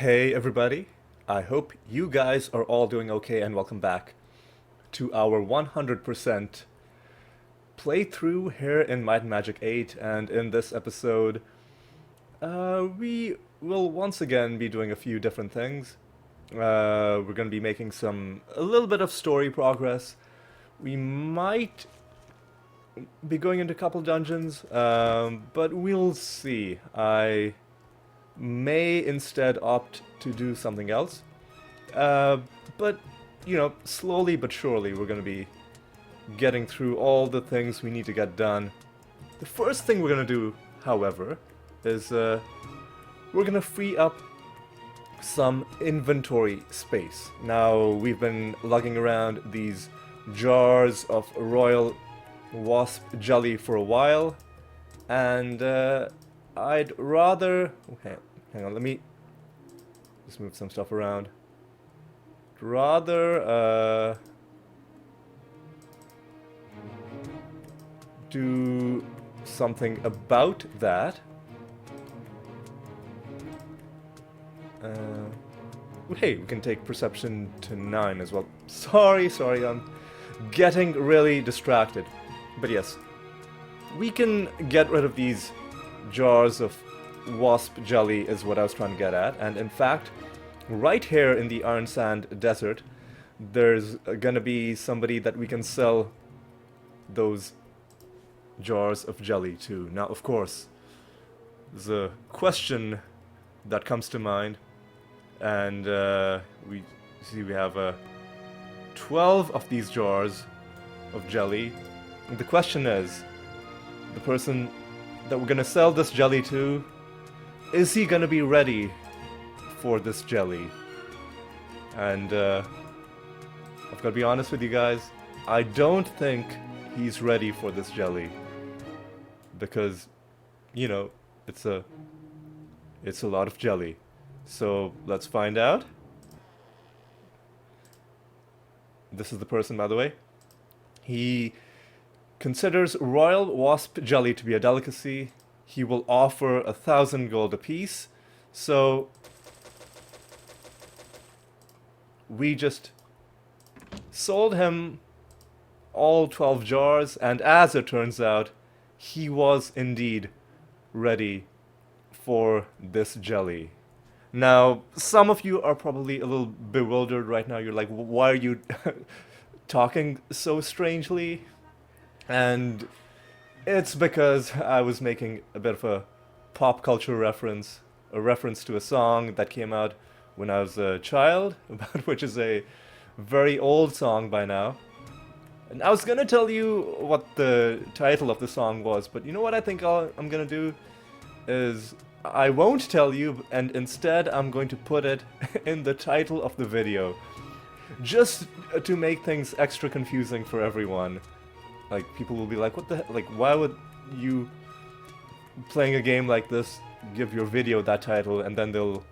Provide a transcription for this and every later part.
Hey everybody, I hope you guys are all doing okay and welcome back to our 100% playthrough here in Might and Magic 8. And in this episode, we will once again be doing a few different things. We're going to be making a little bit of story progress. We might be going into a couple dungeons, but we'll see. I may instead opt to do something else. Uh, but, slowly but surely we're going to be getting through all the things we need to get done. The first thing we're going to do, however, is we're going to free up some inventory space. Now, we've been lugging around these jars of royal wasp jelly for a while, and I'd rather... Okay, hang on, let me just move some stuff around. Rather do something about that. Hey, we can take perception to 9 as well. Sorry, I'm getting really distracted. But yes, we can get rid of these jars of wasp jelly is what I was trying to get at. And in fact, right here in the Iron Sand Desert, there's gonna be somebody that we can sell those jars of jelly to. Now, of course, there's a question that comes to mind, and we have 12 of these jars of jelly. And the question is, the person that we're gonna sell this jelly to, is he gonna be ready for this jelly? And I've got to be honest with you guys, I don't think he's ready for this jelly, because it's a lot of jelly. So let's find out. This is the person, by the way. He considers royal wasp jelly to be a delicacy. He will offer 1,000 gold apiece. So we just sold him all 12 jars, and as it turns out, he was indeed ready for this jelly. Now, some of you are probably a little bewildered right now. You're like, why are you talking so strangely? And it's because I was making a bit of a pop culture reference, a reference to a song that came out when I was a child, which is a very old song by now. And I was gonna tell you what the title of the song was, but you know what I think I'm gonna do? Is I won't tell you, and instead I'm going to put it in the title of the video. Just to make things extra confusing for everyone. Like, people will be like, what the heck? Like, why would you, playing a game like this, give your video that title? And then they'll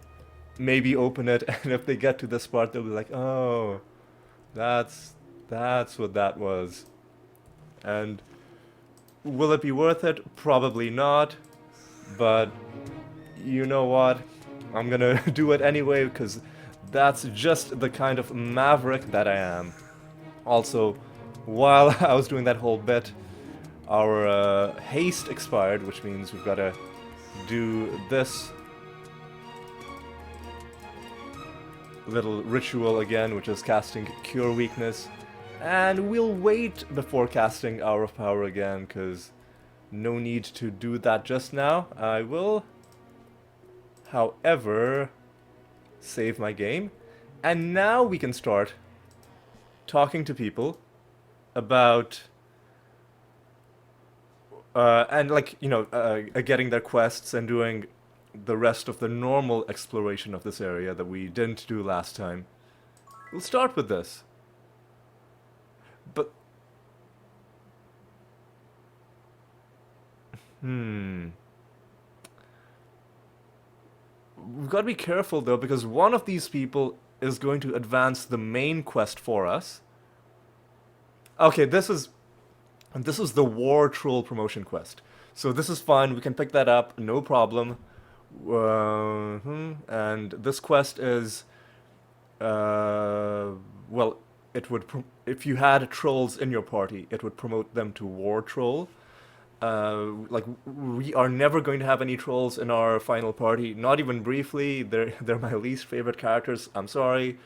maybe open it, and if they get to this part, they'll be like, oh, that's what that was. And will it be worth it? Probably not. But you know what? I'm gonna do it anyway, because that's just the kind of maverick that I am. Also, while I was doing that whole bit, our haste expired, which means we've got to do this little ritual again, which is casting Cure Weakness. And we'll wait before casting Hour of Power again, because no need to do that just now. I will, however, save my game. And now we can start talking to people about and getting their quests and doing the rest of the normal exploration of this area that we didn't do last time. We'll start with this. But we've got to be careful though, because one of these people is going to advance the main quest for us. Okay, this is the War Troll promotion quest. So this is fine, we can pick that up, no problem. And and this quest is, well, it would if you had trolls in your party, it would promote them to war troll. Like we are never going to have any trolls in our final party, not even briefly. They're my least favorite characters. I'm sorry,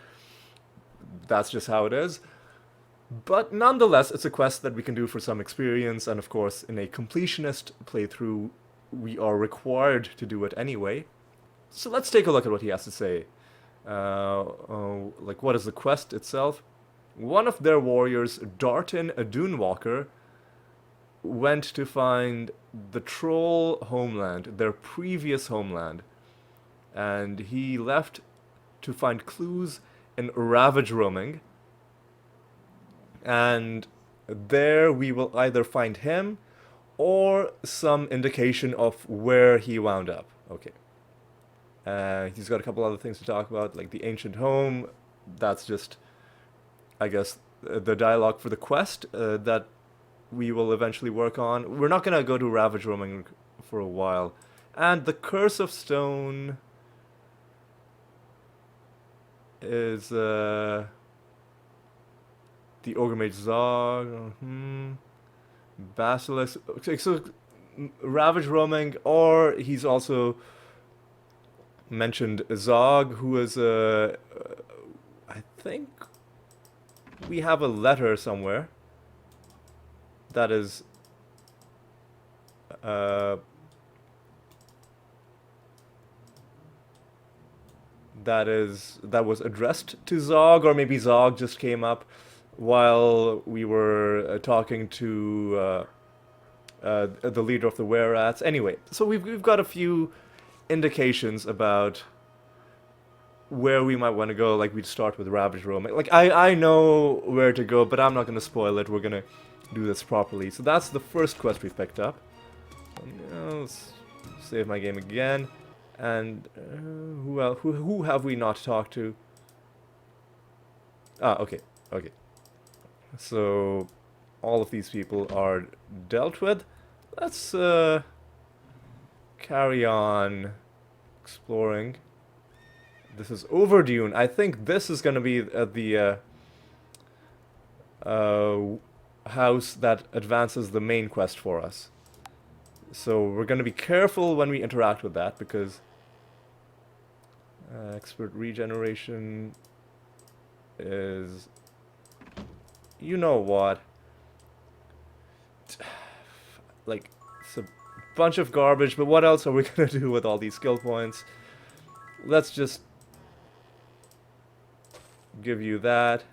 that's just how it is. But nonetheless, it's a quest that we can do for some experience, and of course, in a completionist playthrough, we are required to do it anyway. So let's take a look at what he has to say. Like, what is the quest itself? One of their warriors, Darton, a Dunewalker, went to find the troll homeland, their previous homeland, and he left to find clues in Ravage roaming, and there we will either find him or some indication of where he wound up. Okay. He's got a couple other things to talk about, like the ancient home. That's just, I guess, the dialogue for the quest that we will eventually work on. We're not gonna go to Ravage roaming for a while. And the Curse of Stone is the Ogre Mage Zog. Basilisk. Okay, so Ravage roaming, or he's also mentioned Zog, who is I think we have a letter somewhere that is that was addressed to Zog, or maybe Zog just came up while we were talking to the leader of the Were-Rats. Anyway, so we've got a few indications about where we might want to go. Like, we'd start with Ravage roaming. Like, I know where to go, but I'm not going to spoil it. We're going to do this properly. So that's the first quest we picked up. Let's save my game again. And who have we not talked to? Ah, okay. So all of these people are dealt with. Let's carry on exploring. This is Overdune. I think this is going to be the house that advances the main quest for us. So we're going to be careful when we interact with that, because expert regeneration is, you know what, like, it's a bunch of garbage, but what else are we going to do with all these skill points? Let's just give you that.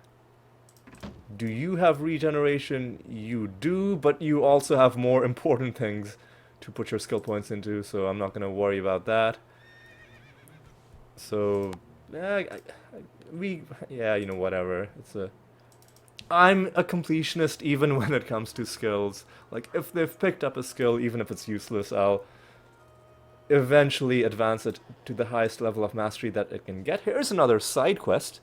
Do you have regeneration? You do, but you also have more important things to put your skill points into, so I'm not going to worry about that. So, you know, whatever. I'm a completionist even when it comes to skills. Like, if they've picked up a skill, even if it's useless, I'll eventually advance it to the highest level of mastery that it can get. Here's another side quest.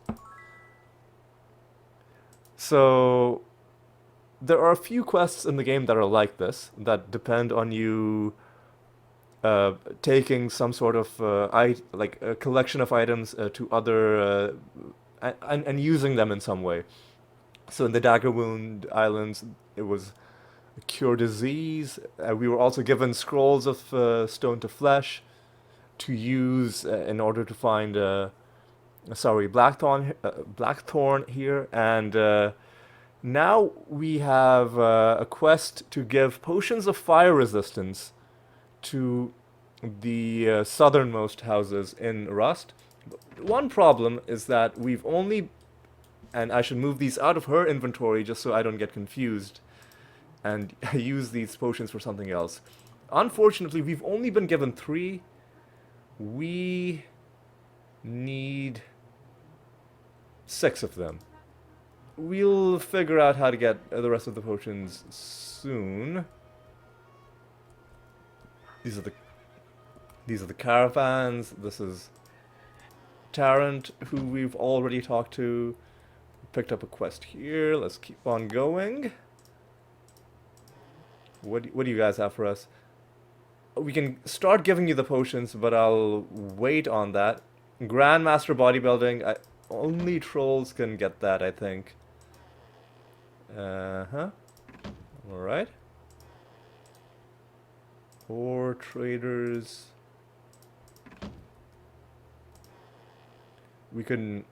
So there are a few quests in the game that are like this, that depend on you taking some sort of like a collection of items to other and using them in some way. So in the Dagger Wound Islands, it was cure disease. We were also given scrolls of stone to flesh to use in order to find Blackthorn here, and now we have a quest to give potions of fire resistance to the southernmost houses in Rust. One problem is that we've only, and I should move these out of her inventory just so I don't get confused and use these potions for something else. Unfortunately, we've only been given 3. We need 6 of them. We'll figure out how to get the rest of the potions soon. These are the caravans. This is Tarrant, who we've already talked to. Picked up a quest here. Let's keep on going. What do you guys have for us? We can start giving you the potions, but I'll wait on that Grandmaster bodybuilding. Only trolls can get that, I think. Uh-huh. Alright. Or traders. We can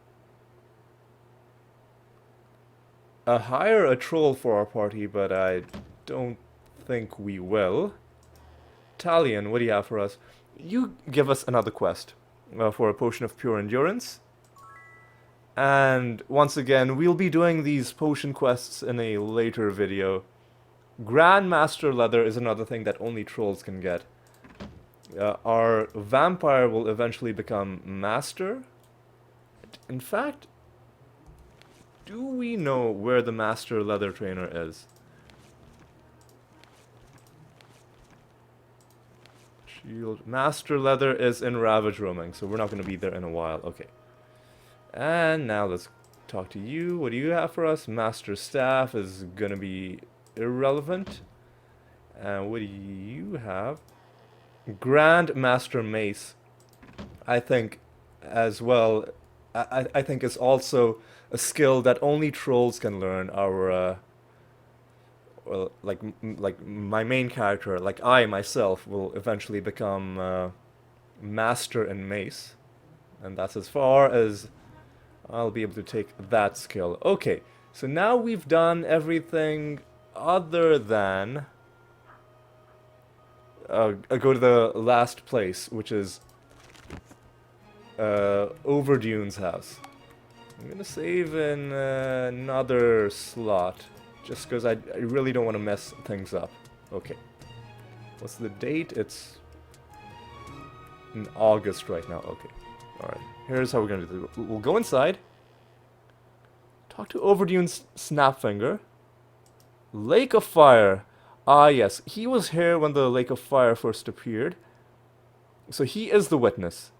hire a troll for our party, but I don't think we will. Talion, what do you have for us? You give us another quest for a potion of pure endurance. And once again, we'll be doing these potion quests in a later video. Grandmaster leather is another thing that only trolls can get. Our vampire will eventually become master. In fact, do we know where the master leather trainer is? Shield. Master leather is in Ravage roaming, so we're not going to be there in a while. Okay. And now let's talk to you. What do you have for us? Master staff is going to be irrelevant. And what do you have? Grand Master Mace, I think, as well. I think is also a skill that only trolls can learn. Our well, like my main character, like I myself, will eventually become master in Mace, and that's as far as I'll be able to take that skill. Okay, so now we've done everything other than go to the last place, which is Overdune's house. I'm gonna save in another slot, just because I really don't want to mess things up. Okay. What's the date? It's in August right now. Okay. Alright. Here's how we're gonna do it. We'll go inside. Talk to Overdune's Snapfinger. Lake of Fire. Ah, yes. He was here when the Lake of Fire first appeared. So he is the witness.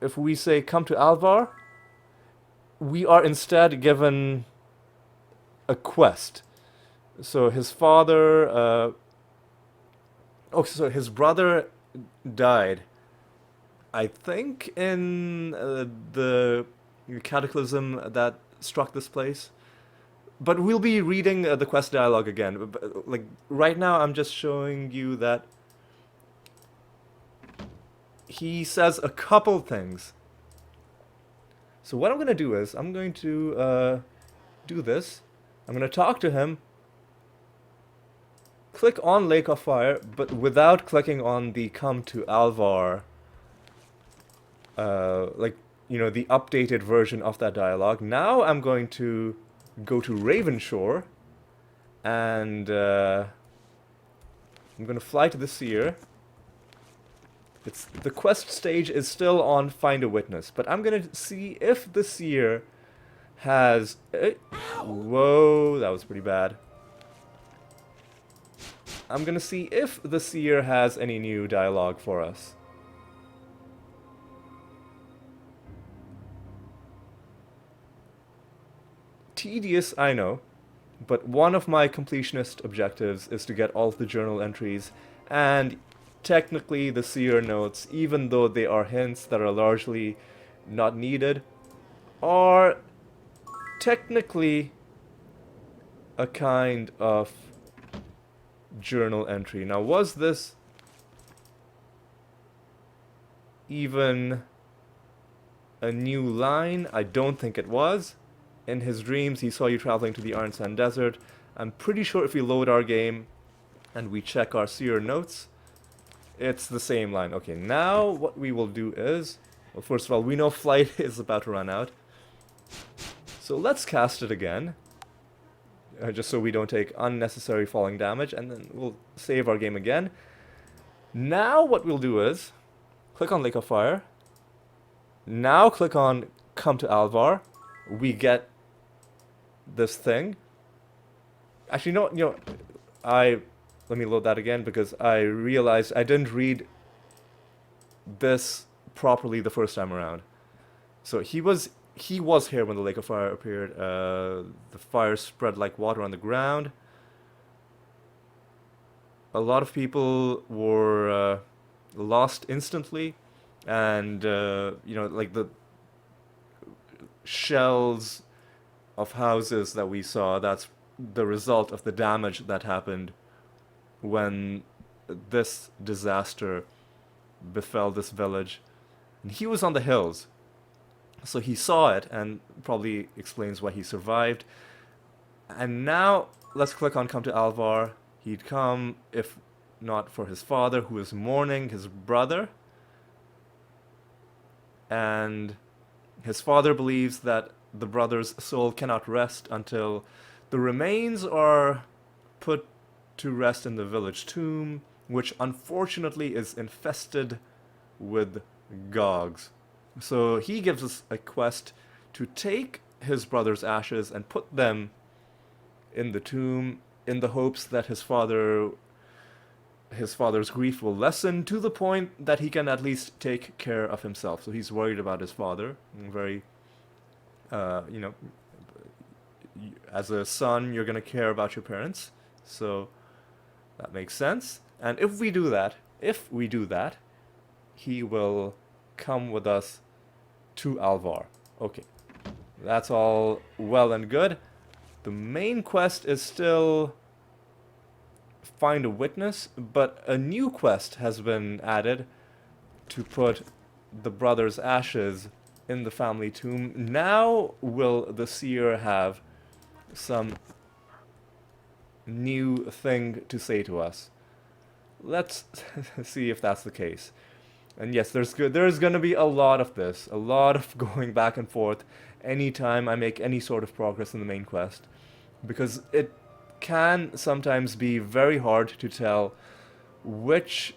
If we say, come to Alvar, we are instead given a quest. So his father, oh, so his brother died, I think, in the cataclysm that struck this place. But we'll be reading the quest dialogue again. Like, right now I'm just showing you that he says a couple things. So what I'm going to do is, I'm going to do this. I'm going to talk to him. Click on Lake of Fire, but without clicking on the Come to Alvar, like, you know, the updated version of that dialogue. Now I'm going to go to Ravenshore, and I'm going to fly to the Seer. The quest stage is still on Find a Witness, but I'm going to see if the Seer has... Whoa, that was pretty bad. I'm going to see if the Seer has any new dialogue for us. Tedious, I know, but one of my completionist objectives is to get all of the journal entries, and technically the Seer notes, even though they are hints that are largely not needed, are technically a kind of journal entry. Now, was this even a new line? I don't think it was. In his dreams, he saw you traveling to the Iron Sand Desert. I'm pretty sure if we load our game and we check our Seer notes, it's the same line. Okay, now what we will do is... Well, first of all, we know Flight is about to run out. So let's cast it again. Just so we don't take unnecessary falling damage, and then we'll save our game again. Now what we'll do is... Click on Lake of Fire. Now click on Come to Alvar. We get this thing. Actually, no, you know, let me load that again, because I realized I didn't read this properly the first time around. So he was here when the Lake of Fire appeared. The fire spread like water on the ground. A lot of people were lost instantly. And, like the shells of houses that we saw, that's the result of the damage that happened when this disaster befell this village. And he was on the hills, so he saw it and probably explains why he survived. And now let's click on Come to Alvar. He'd come if not for his father, who is mourning his brother. And his father believes that the brother's soul cannot rest until the remains are put to rest in the village tomb, which unfortunately is infested with gogs. So he gives us a quest to take his brother's ashes and put them in the tomb in the hopes that his father's grief will lessen to the point that he can at least take care of himself. So he's worried about his father. Very, as a son, you're going to care about your parents. So that makes sense. And if we do that, he will come with us to Alvar. Okay, that's all well and good. The main quest is still find a witness, but a new quest has been added to put the brother's ashes in the family tomb. Now will the seer have some new thing to say to us? Let's see if that's the case. And yes, there's going to be a lot of this, a lot of going back and forth anytime I make any sort of progress in the main quest, because it can sometimes be very hard to tell which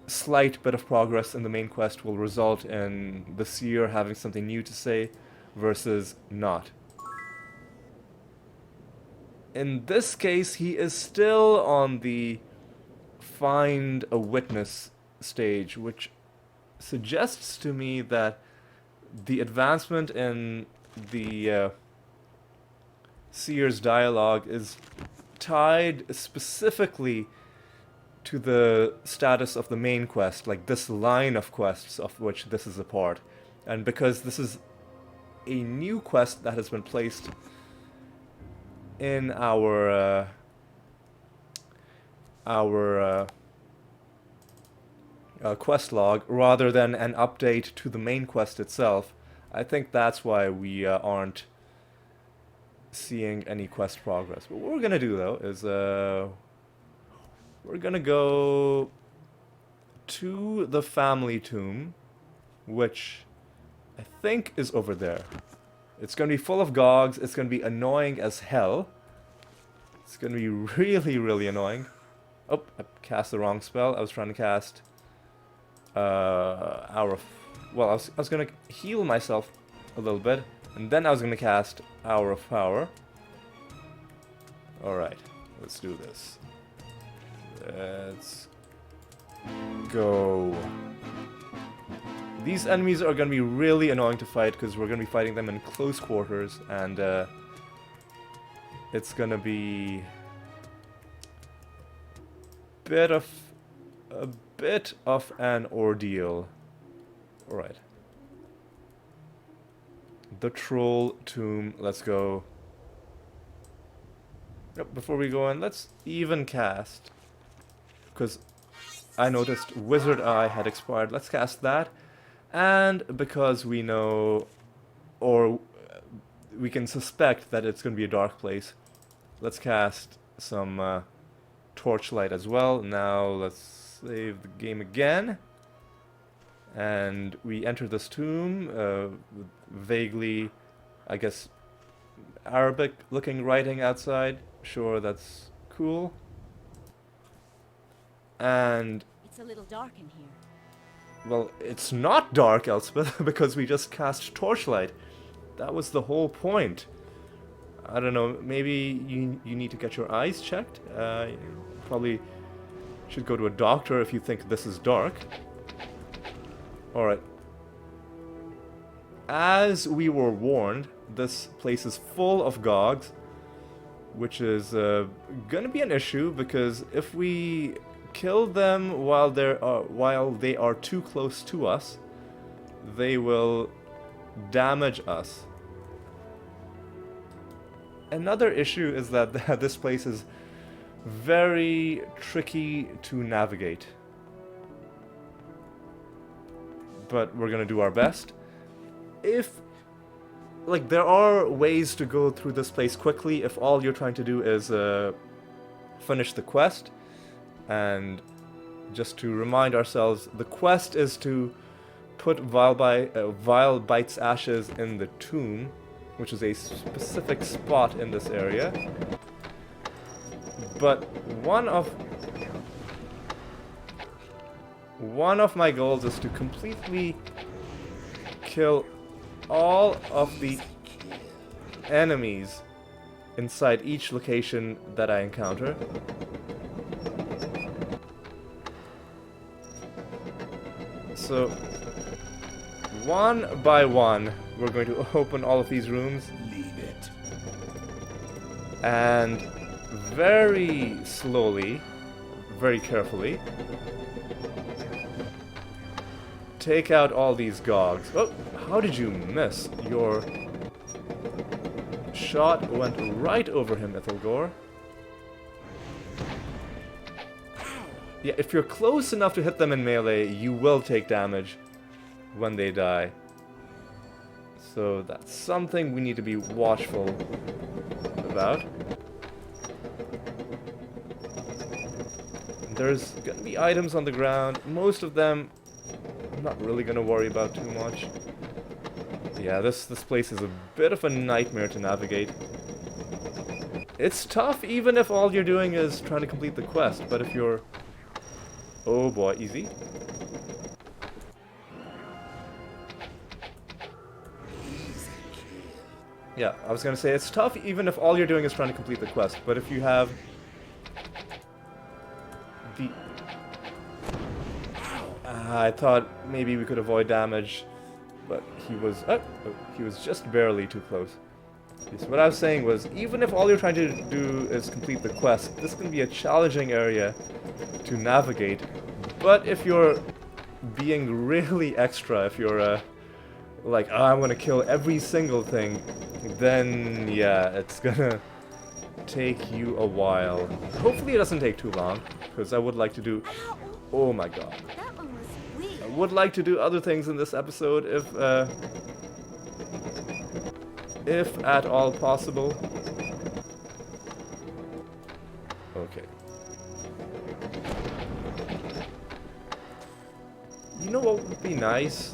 slight bit of progress in the main quest will result in the seer having something new to say versus not. In this case, he is still on the find a witness stage, which suggests to me that the advancement in the seer's dialogue is tied specifically to the status of the main quest, like this line of quests of which this is a part. And because this is a new quest that has been placed in our quest log rather than an update to the main quest itself, I think that's why we aren't seeing any quest progress. But what we're gonna do though is we're gonna go to the family tomb, which I think is over there. It's gonna be full of gogs. It's gonna be annoying as hell. It's gonna be really, really annoying. Oh, I cast the wrong spell. I was trying to cast Hour of... Well, I was gonna heal myself a little bit, and then I was gonna cast Hour of Power. Alright, let's do this. Let's go. These enemies are gonna be really annoying to fight because we're gonna be fighting them in close quarters, and it's gonna be a bit of an ordeal. Alright. The Troll Tomb, let's go. Yep, before we go in, let's even cast. Because I noticed Wizard Eye had expired. Let's cast that. And because we know, or we can suspect that it's going to be a dark place, let's cast some Torchlight as well. Now let's save the game again. And we enter this tomb with vaguely, I guess, Arabic-looking writing outside. Sure, that's cool. And... It's a little dark in here. Well, it's not dark, Elspeth, because we just cast Torchlight. That was the whole point. I don't know, maybe you need to get your eyes checked. You probably should go to a doctor if you think this is dark. Alright. As we were warned, this place is full of gogs, which is gonna be an issue, because if we kill them while they are too close to us, they will damage us. Another issue is that this place is very tricky to navigate. But we're gonna do our best. Like, there are ways to go through this place quickly if all you're trying to do is finish the quest. And just to remind ourselves, the quest is to put Vile Bite's ashes in the tomb, which is a specific spot in this area. But one of my goals is to completely kill all of the enemies inside each location that I encounter. So, one by one, we're going to open all of these rooms. Leave it. And very slowly, very carefully, take out all these gogs. Oh, how did you miss? Your shot went right over him, Ithilgor. Yeah, if you're close enough to hit them in melee, you will take damage when they die. So that's something we need to be watchful about. There's gonna be items on the ground. Most of them I'm not really gonna worry about too much. Yeah, this place is a bit of a nightmare to navigate. It's tough even if all you're doing is trying to complete the quest, but if you're... Oh boy, easy. Yeah, I was gonna say, it's tough even if all you're doing is trying to complete the quest, but if you have the... I thought maybe we could avoid damage, but he was... he was just barely too close. So what I was saying was, even if all you're trying to do is complete the quest, this can be a challenging area to navigate, but if you're being really extra, if you're like, oh, I'm gonna kill every single thing, then yeah, it's gonna take you a while. Hopefully it doesn't take too long, because I would like to do... Oh my god. That one was weird. I would like to do other things in this episode if at all possible. Okay. You know what would be nice?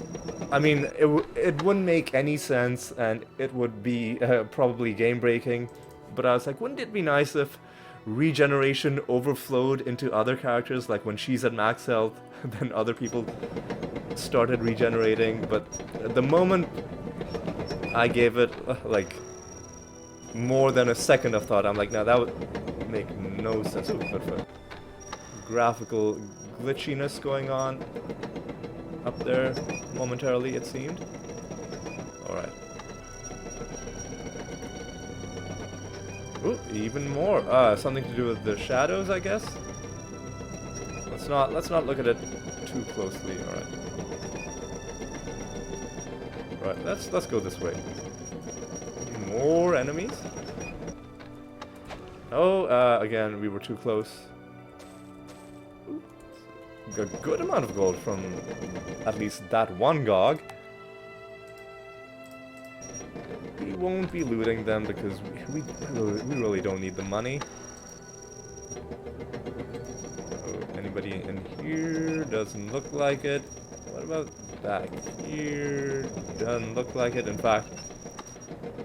I mean, it wouldn't make any sense, and it would be probably game-breaking, but I was like, wouldn't it be nice if regeneration overflowed into other characters, like when she's at max health, then other people started regenerating, but at the moment I gave it, like, more than a second of thought, I'm like, no, that would make no sense. Ooh, but for graphical glitchiness going on up there momentarily, it seemed. Alright. Ooh, even more. Something to do with the shadows, I guess? Let's not look at it too closely. Alright. Right, let's go this way. More enemies? Oh, again, we were too close. Ooh, a good amount of gold from at least that one Gog. We won't be looting them because we really don't need the money. Oh, anybody in here? Doesn't look like it. What about back here? Doesn't look like it. In fact,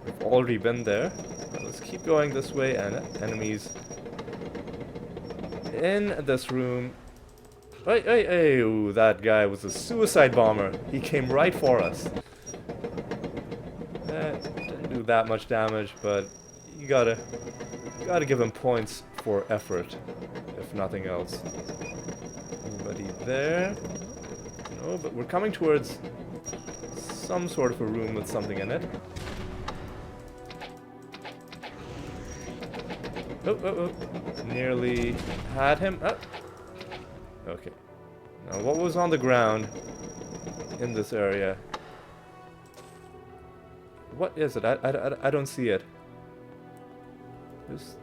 we've already been there. Let's keep going this way, and enemies in this room. Hey, ooh, that guy was a suicide bomber. He came right for us. Didn't do that much damage, but you gotta give him points for effort, if nothing else. Anybody there? No, but we're coming towards some sort of a room with something in it. Oh. Nearly had him. Oh. Okay. Now, what was on the ground in this area? What is it? I don't see it. There's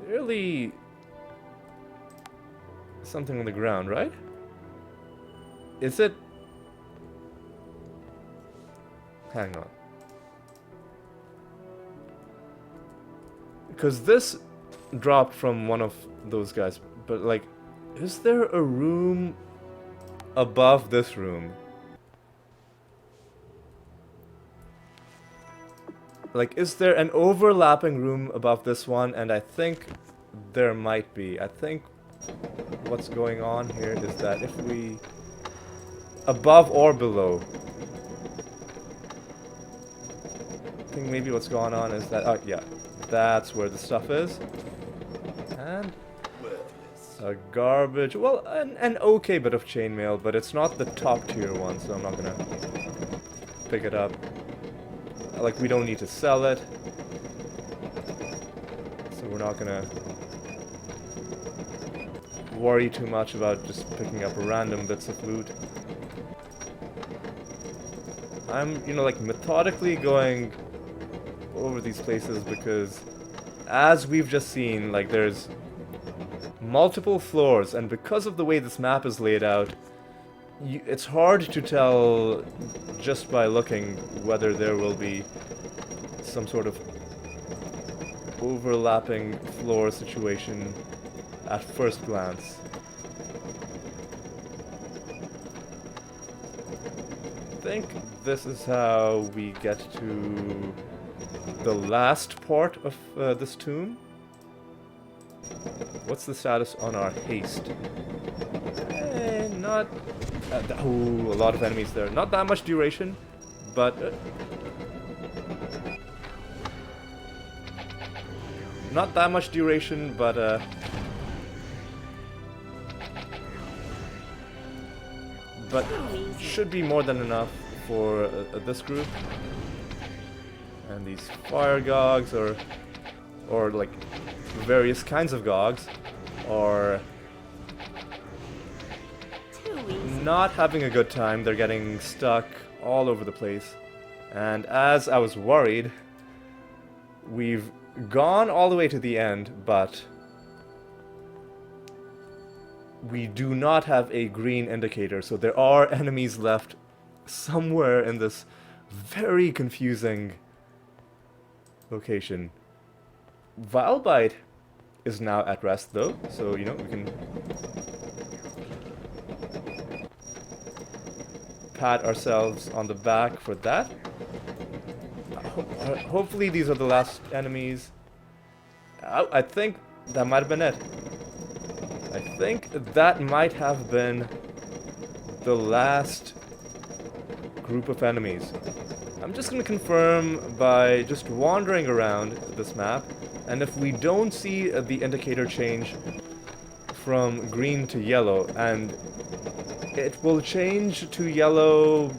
clearly something on the ground, right? Is it? Hang on. Because this dropped from one of those guys, but like, is there a room above this room? Like, is there an overlapping room above this one? And I think there might be. I think what's going on here is that if we... above or below. I think maybe what's going on is that... oh, yeah. That's where the stuff is. And... a garbage... well, an okay bit of chainmail, but it's not the top tier one, so I'm not gonna pick it up. Like, we don't need to sell it. So we're not gonna worry too much about just picking up random bits of loot. I'm, you know, like, methodically going over these places because, as we've just seen, like, there's multiple floors, and because of the way this map is laid out, it's hard to tell just by looking whether there will be some sort of overlapping floor situation at first glance. I think this is how we get to the last part of this tomb. What's the status on our haste? Not... oh, a lot of enemies there. Not that much duration, but... not that much duration, but... but should be more than enough for this group. And these fire gogs, or like various kinds of gogs, are not having a good time. They're getting stuck all over the place. And as I was worried, we've gone all the way to the end, but we do not have a green indicator, so there are enemies left somewhere in this very confusing location. VIII is now at rest though, so you know, we can pat ourselves on the back for that. Hopefully these are the last enemies. I think that might have been it. I think that might have been the last group of enemies. I'm just going to confirm by just wandering around this map, and if we don't see the indicator change from green to yellow, and it will change to yellow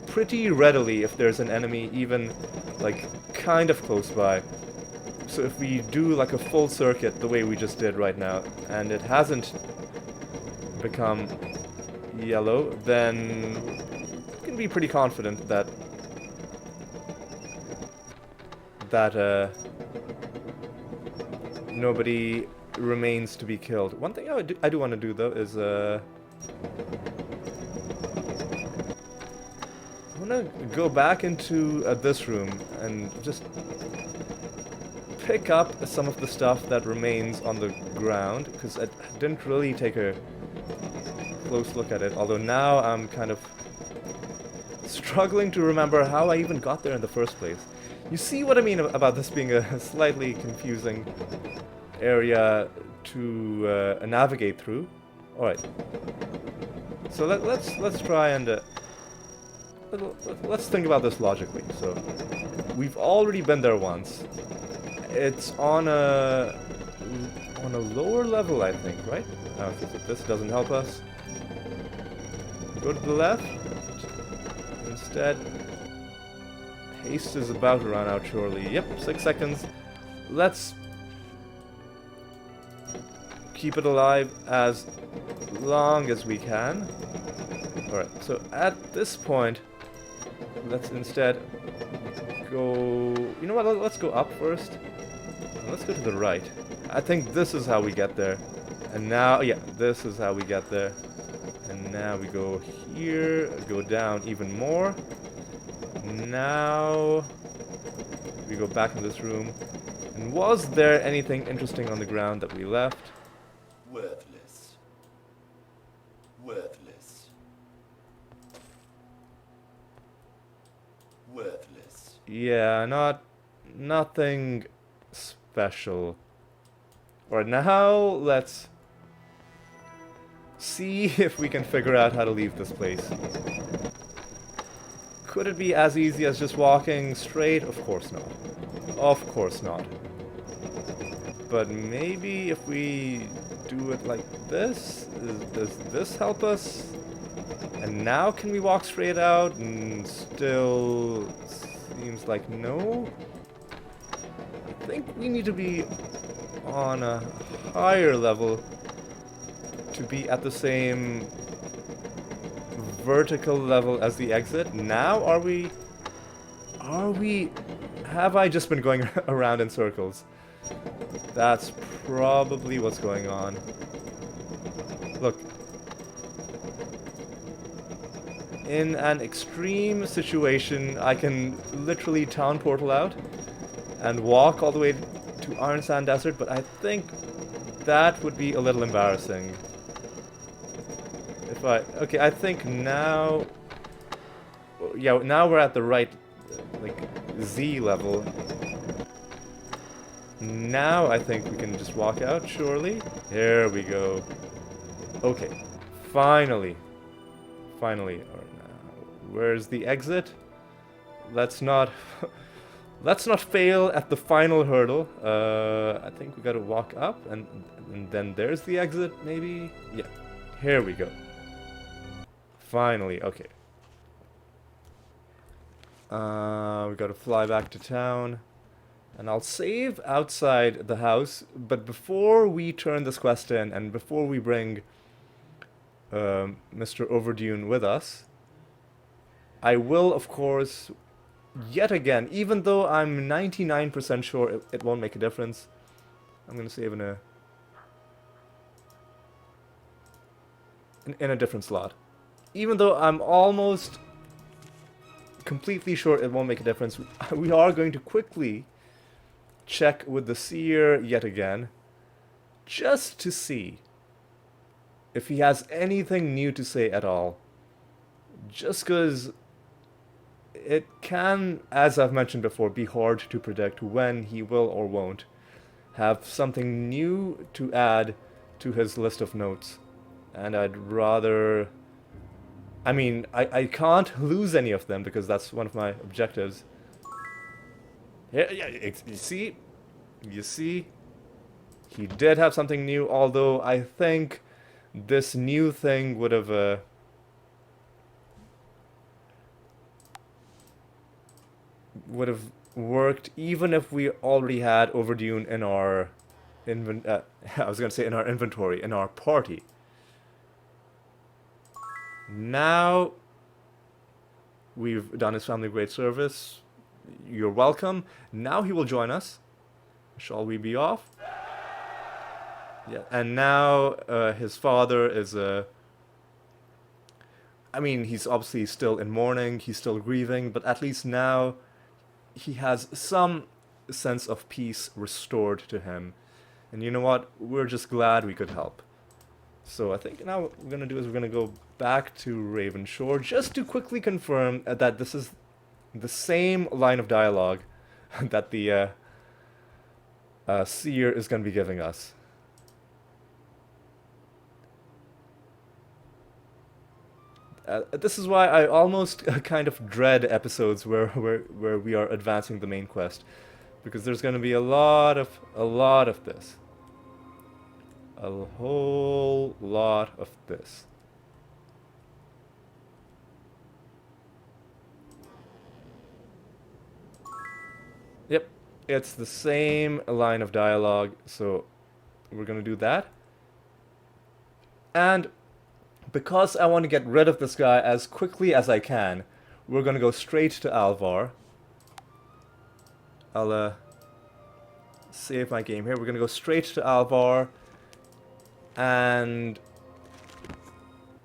pretty readily if there's an enemy even like kind of close by. So if we do like a full circuit the way we just did right now, and it hasn't become yellow, then we can be pretty confident that nobody remains to be killed. One thing I do want to do though is I want to go back into this room and just pick up some of the stuff that remains on the ground, because I didn't really take a close look at it, although now I'm kind of struggling to remember how I even got there in the first place. You see what I mean about this being a slightly confusing area to navigate through? Alright. So let's try and let's think about this logically. So we've already been there once. It's on a lower level, I think, right? Okay, so this doesn't help us. Go to the left. Instead, haste is about to run out shortly. Yep, 6 seconds. Let's keep it alive as long as we can. Alright, so at this point, let's instead go... You know what, let's go up first. Let's go to the right. I think this is how we get there. And now, yeah, this is how we get there. And now we go here, go down even more. Now we go back in this room. And was there anything interesting on the ground that we left? Worthless. Worthless. Worthless. Yeah, nothing special. Alright, now let's see if we can figure out how to leave this place. Could it be as easy as just walking straight? Of course not. Of course not. But maybe if we do it like this, does this help us? And now can we walk straight out? And still seems like no. I think we need to be on a higher level to be at the same vertical level as the exit. Now are we... Have I just been going around in circles? That's probably what's going on. Look. In an extreme situation, I can literally town portal out and walk all the way to Iron Sand Desert, but I think that would be a little embarrassing. If I... Okay, I think now... Yeah, now we're at the right, like, Z level. Now I think we can just walk out, surely. Here we go. Okay. Finally. Finally. Alright, now, where's the exit? Let's not... Let's not fail at the final hurdle. I think we gotta walk up, and then there's the exit, maybe? Yeah. Here we go. Finally, okay. We gotta fly back to town. And I'll save outside the house, but before we turn this quest in, and before we bring Mr. Overdune with us, I will, of course, yet again, even though I'm 99% sure it won't make a difference, I'm gonna save in a different slot. Even though I'm almost completely sure it won't make a difference, we are going to quickly check with the seer yet again, just to see if he has anything new to say at all. Just because it can, as I've mentioned before, be hard to predict when he will or won't have something new to add to his list of notes. And I'd rather... I mean, I can't lose any of them because that's one of my objectives. Yeah, you see? You see? He did have something new, although I think this new thing would have... would have worked even if we already had Overdune in our... I was gonna say in our inventory, in our party. Now we've done his family great service. You're welcome. Now he will join us. Shall we be off? Yeah, and now his father is I mean, he's obviously still in mourning, he's still grieving, but at least now he has some sense of peace restored to him. And you know what? We're just glad we could help. So I think now what we're going to do is we're going to go back to Ravenshore just to quickly confirm that this is the same line of dialogue that the seer is going to be giving us. This is why I almost kind of dread episodes where we are advancing the main quest, because there's going to be a lot of this. A whole lot of this. Yep, it's the same line of dialogue, so we're gonna do that. And because I want to get rid of this guy as quickly as I can, we're going to go straight to Alvar. I'll save my game here. We're going to go straight to Alvar and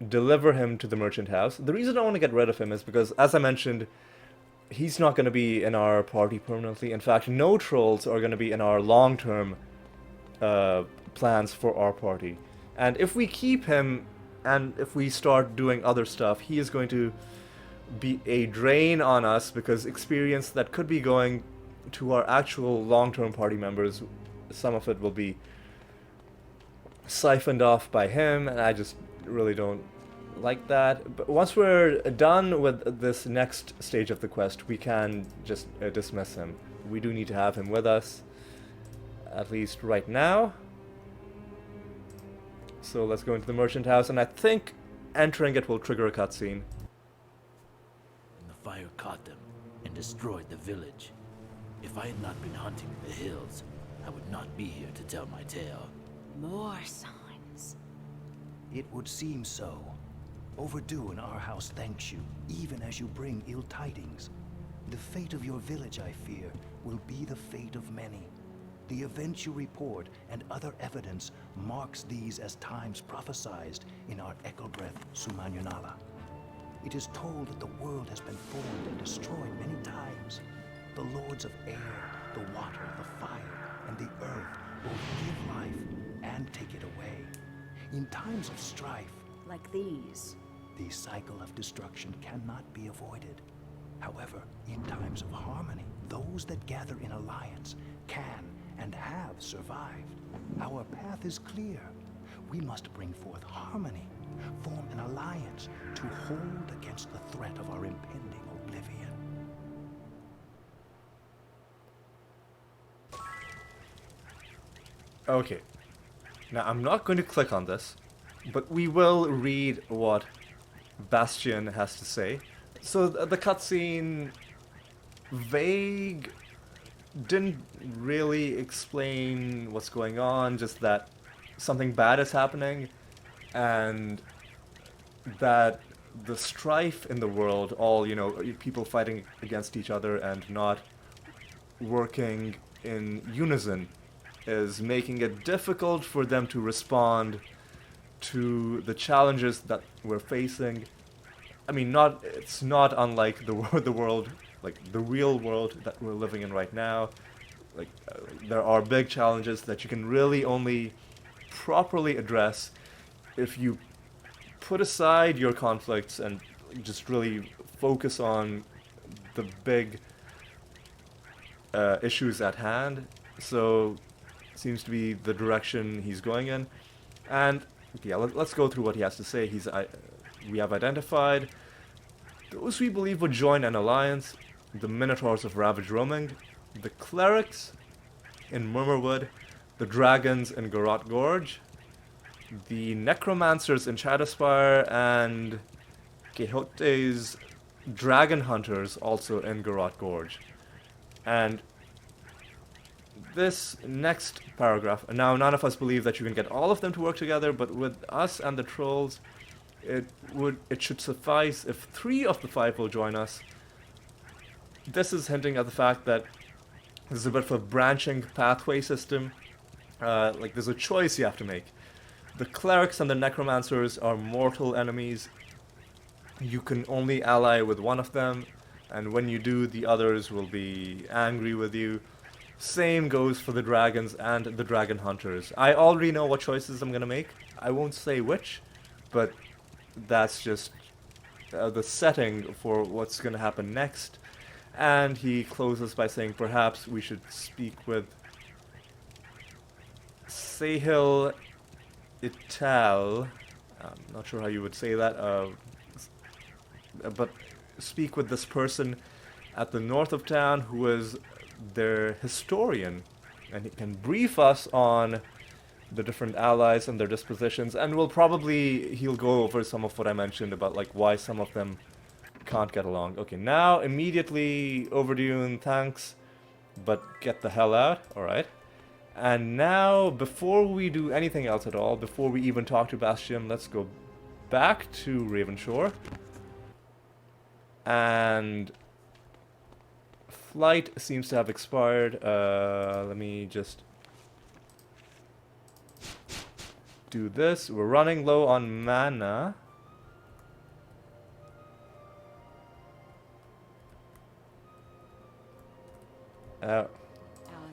deliver him to the merchant house. The reason I want to get rid of him is because, as I mentioned, he's not going to be in our party permanently. In fact, no trolls are going to be in our long-term plans for our party. And if we keep him, and if we start doing other stuff, he is going to be a drain on us, because experience that could be going to our actual long-term party members, some of it will be siphoned off by him, and I just really don't like that. But once we're done with this next stage of the quest, we can just dismiss him. We do need to have him with us, at least right now. So let's go into the merchant house, and I think entering it will trigger a cutscene. The fire caught them and destroyed the village. If I had not been hunting in the hills, I would not be here to tell my tale. More signs. It would seem so. Overdue in our house thanks you, even as you bring ill tidings. The fate of your village, I fear, will be the fate of many. The events you report and other evidence marks these as times prophesized in our Ekelbreth Sumanyunala. It is told that the world has been formed and destroyed many times. The lords of air, the water, the fire, and the earth both give life and take it away. In times of strife, Like these. the cycle of destruction cannot be avoided. However, in times of harmony, those that gather in alliance can and have survived. Our path is clear. We must bring forth harmony, form an alliance to hold against the threat of our impending oblivion. Okay. Now, I'm not going to click on this, but we will read what Bastian has to say. So the cutscene vague, didn't really explain what's going on, just that something bad is happening, and that the strife in the world, all, people fighting against each other and not working in unison, is making it difficult for them to respond to the challenges that we're facing. I mean, it's not unlike the world, like the real world that we're living in right now. Like, there are big challenges that you can really only properly address if you put aside your conflicts and just really focus on the big issues at hand. So, seems to be the direction he's going in. And yeah, let's go through what he has to say. We have identified those we believe would join an alliance: the Minotaurs of Ravaged Roaming, the Clerics in Murmurwood, the Dragons in Garrote Gorge, the Necromancers in Shadowspire, and Quixote's Dragon Hunters also in Garrote Gorge. And this next paragraph, now none of us believe that you can get all of them to work together, but with us and the trolls, it should suffice if 3 of the 5 will join us. This is hinting at the fact that this is a bit of a branching pathway system. Like, there's a choice you have to make. The Clerics and the Necromancers are mortal enemies. You can only ally with one of them, and when you do, the others will be angry with you. Same goes for the Dragons and the Dragon Hunters. I already know what choices I'm gonna make. I won't say which, but that's just the setting for what's gonna happen next. And he closes by saying perhaps we should speak with Sahil Ital. I'm not sure how you would say that, but speak with this person at the north of town who is their historian, and he can brief us on the different allies and their dispositions, and he'll go over some of what I mentioned about like why some of them can't get along. Okay, now immediately Overdue, thanks, but get the hell out. Alright. And now, before we do anything else at all, before we even talk to Bastion, let's go back to Ravenshore. And flight seems to have expired. Let me just do this. We're running low on mana. Our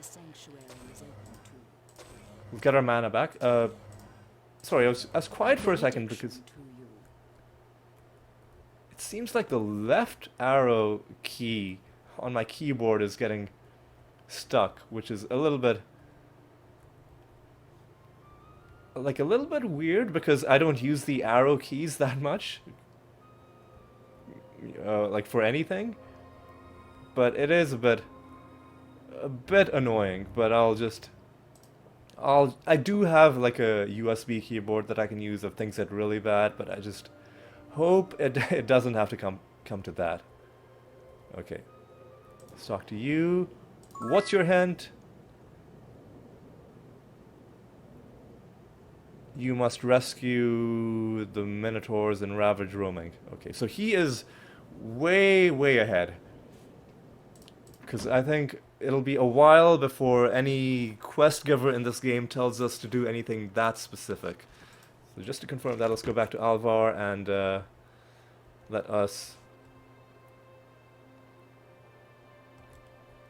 sanctuary is open to We've got our mana back. Sorry, I was quiet for a second because to you. it seems like the left arrow key on my keyboard is getting stuck, which is a little bit weird because I don't use the arrow keys that much, like for anything. But it is a bit annoying. But I do have like a USB keyboard that I can use if things get really bad, but I just hope it doesn't have to come to that. Okay. Let's talk to you. What's your hint? You must rescue the Minotaurs and ravage roaming. Okay, so he is way ahead. Because I think it'll be a while before any quest giver in this game tells us to do anything that specific. So just to confirm that, let's go back to Alvar and let us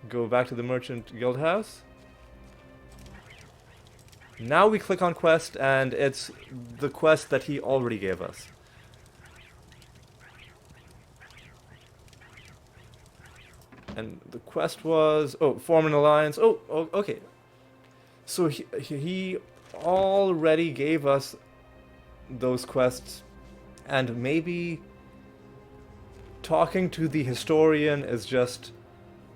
go back to the Merchant Guild House. Now we click on quest and it's the quest that he already gave us. And the quest was, form an alliance. Okay. So he already gave us those quests, and maybe talking to the historian is just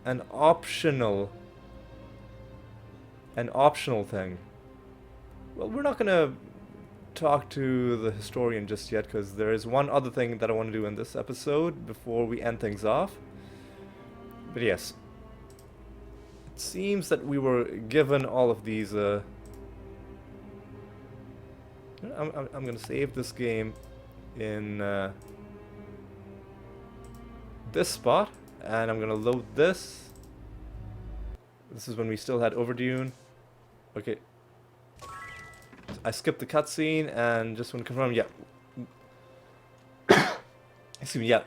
an optional thing. Well, we're not gonna talk to the historian just yet, because there is one other thing that I want to do in this episode before we end things off. But yes, it seems that we were given all of these. I'm gonna save this game in this spot, and I'm gonna load this. This is when we still had Overdune. Okay, I skipped the cutscene and just want to confirm. Yeah, excuse me. Yeah.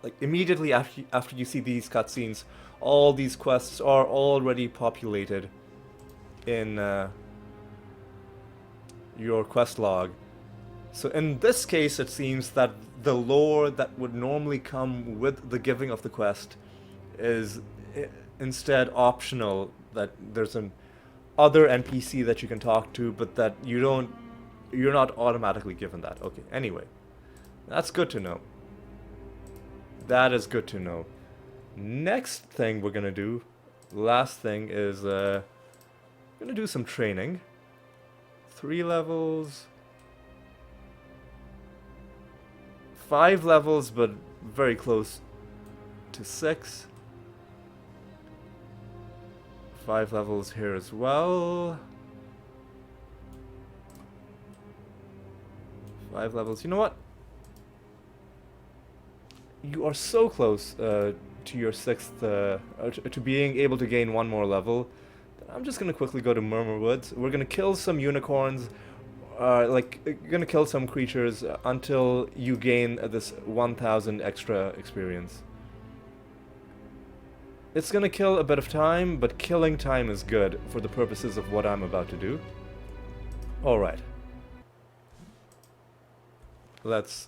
Like immediately after you see these cutscenes, all these quests are already populated in your quest log. So in this case, it seems that the lore that would normally come with the giving of the quest is instead optional. That there's an other NPC that you can talk to, but that you're not automatically given that. Okay. Anyway, that's good to know. That is good to know. Next thing we're gonna do, last thing, is gonna do some training. 3 levels, 5 levels, but very close to 6. 5 levels here as well. 5 levels. You know what? You are so close to your 6th, to being able to gain 1 more level. I'm just gonna quickly go to Murmur Woods. We're gonna kill some unicorns, gonna kill some creatures until you gain this 1000 extra experience. It's gonna kill a bit of time, but killing time is good for the purposes of what I'm about to do. Alright. Let's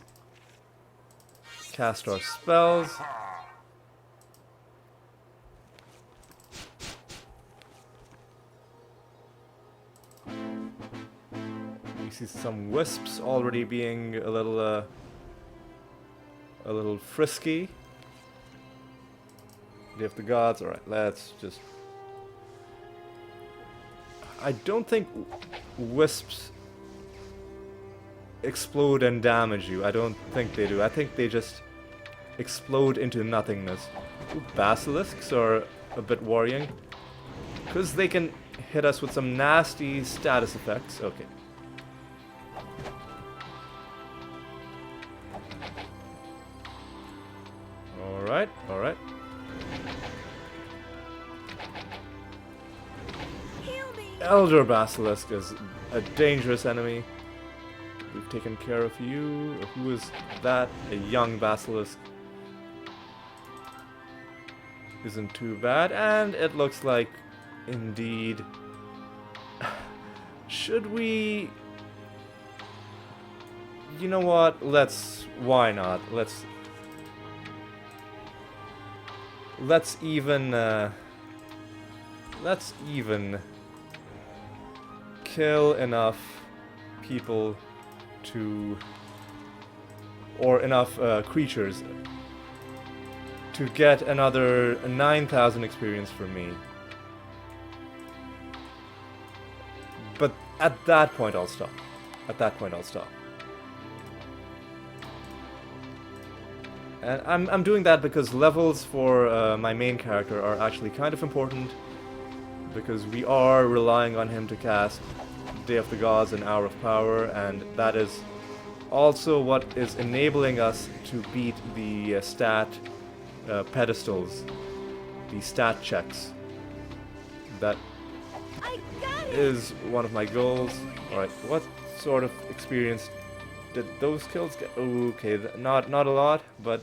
cast our spells. You see some wisps already being a little frisky. Day of the Gods. Alright, let's just... I don't think wisps explode and damage you. I don't think they do. I think they just explode into nothingness. Ooh, basilisks are a bit worrying, because they can hit us with some nasty status effects. Okay. Alright, alright. Elder Basilisk is a dangerous enemy. We've taken care of you. Who is that? A young Basilisk. Isn't too bad. And it looks like, indeed... Should we... You know what? Why not? Let's even kill enough people to... Or enough creatures to get another 9,000 experience for me. But at that point I'll stop. And I'm doing that because levels for my main character are actually kind of important, because we are relying on him to cast Day of the Gods and Hour of Power, and that is also what is enabling us to beat the stat pedestals, the stat checks. That is one of my goals. Alright, what sort of experience did those kills get? Okay, not a lot, but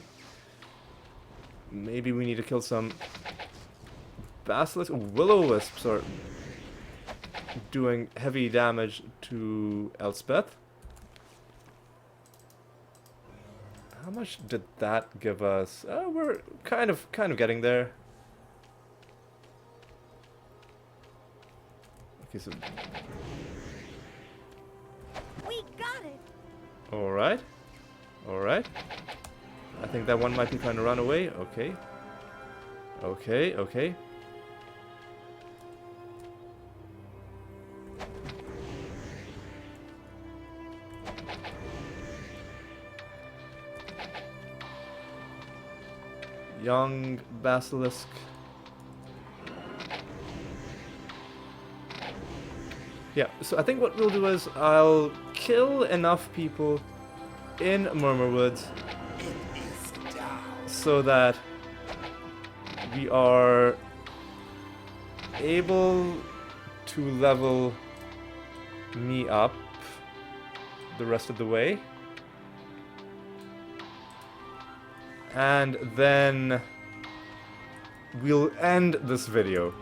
maybe we need to kill some Basilisk. Will-o-wisps are doing heavy damage to Elspeth. How much did that give us? We're kind of getting there. Okay, so We got it. alright. Alright. I think that one might be trying to run away. Okay. Okay. Young Basilisk. Yeah, so I think what we'll do is I'll kill enough people in Murmurwoods so that we are able to level me up the rest of the way. And then we'll end this video.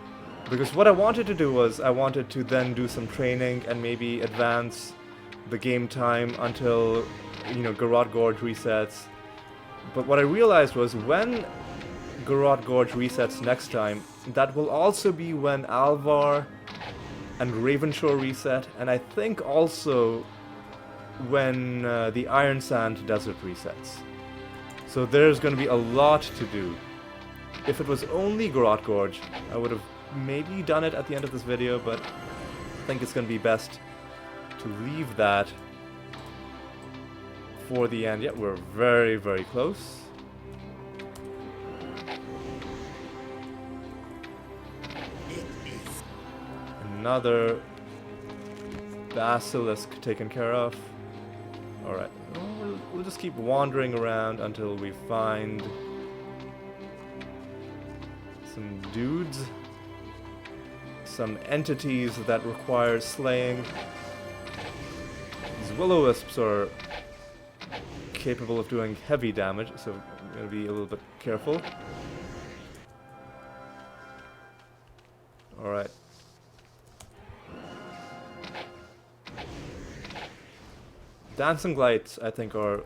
Because what I wanted to do was, I wanted to then do some training and maybe advance the game time until, you know, Garrote Gorge resets. But what I realized was, when Garrote Gorge resets next time, that will also be when Alvar and Ravenshore reset, and I think also when the Iron Sand Desert resets. So there's going to be a lot to do. If it was only Garrote Gorge, I would have maybe done it at the end of this video, but I think it's going to be best to leave that for the end. Yeah, we're very, very close. Another Basilisk taken care of. Alright, we'll just keep wandering around until we find some dudes, some entities that require slaying. These will-o-wisps are capable of doing heavy damage, so I'm going to be a little bit careful. Alright. Dancing Lights, I think, are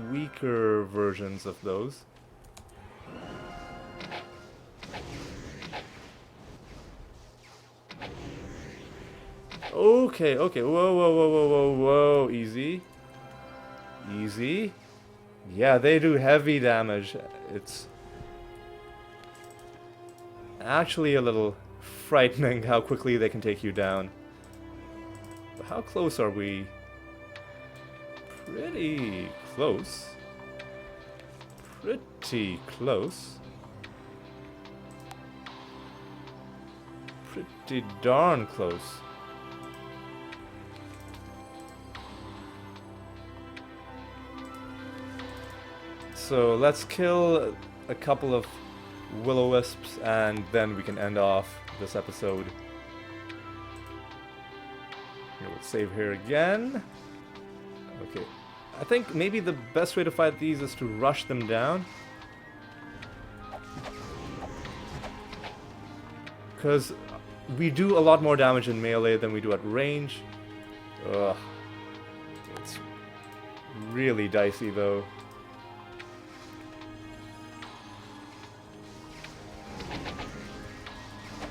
weaker versions of those. Okay, whoa, easy. Easy. Yeah, they do heavy damage. It's actually a little frightening how quickly they can take you down. But how close are we? Pretty close. pretty darn close. So let's kill a couple of will-o-wisps and then we can end off this episode. Here, we'll save here again. Okay. I think maybe the best way to fight these is to rush them down. Because we do a lot more damage in melee than we do at range. Ugh. It's really dicey though.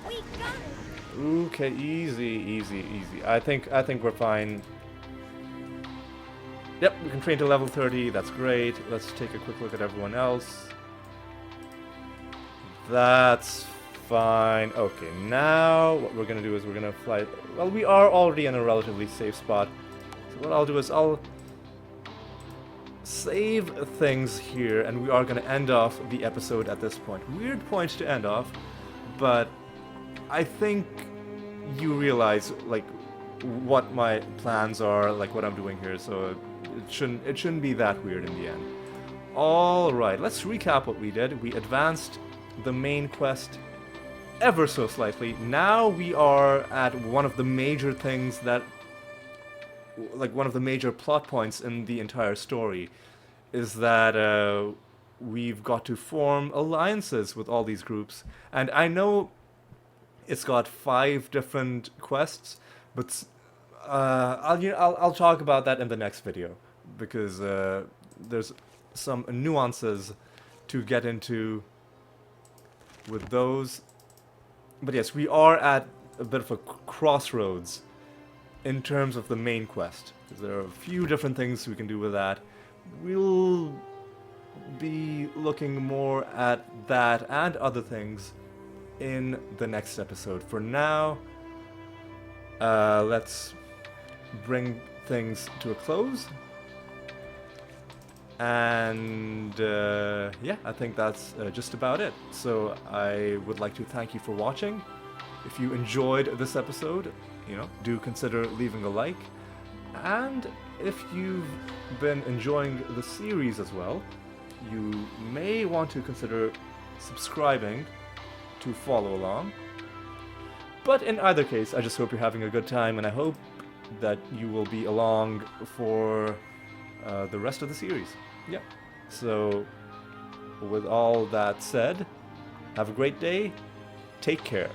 We got it. Okay, easy, easy, easy. I think we're fine. Yep, we can train to level 30, that's great. Let's take a quick look at everyone else. That's fine. Okay, now what we're gonna do is we're gonna fly... Well, we are already in a relatively safe spot. So what I'll do is I'll save things here, and we are gonna end off the episode at this point. Weird point to end off, but I think you realize, like, what my plans are, like what I'm doing here, so it shouldn't be that weird in the end. Alright, let's recap what we did. We advanced the main quest ever so slightly. Now we are at one of the major things that, like one of the major plot points in the entire story, is that we've got to form alliances with all these groups. And I know it's got 5 different quests, but I'll talk about that in the next video, because there's some nuances to get into with those. But yes, we are at a bit of a crossroads in terms of the main quest, because there are a few different things we can do with that. We'll be looking more at that and other things in the next episode. For now, let's bring things to a close. And yeah, I think that's just about it. So I would like to thank you for watching. If you enjoyed this episode, do consider leaving a like. And if you've been enjoying the series as well, you may want to consider subscribing to follow along. But in either case, I just hope you're having a good time, and I hope that you will be along for the rest of the series. Yeah. So, with all that said, have a great day. Take care.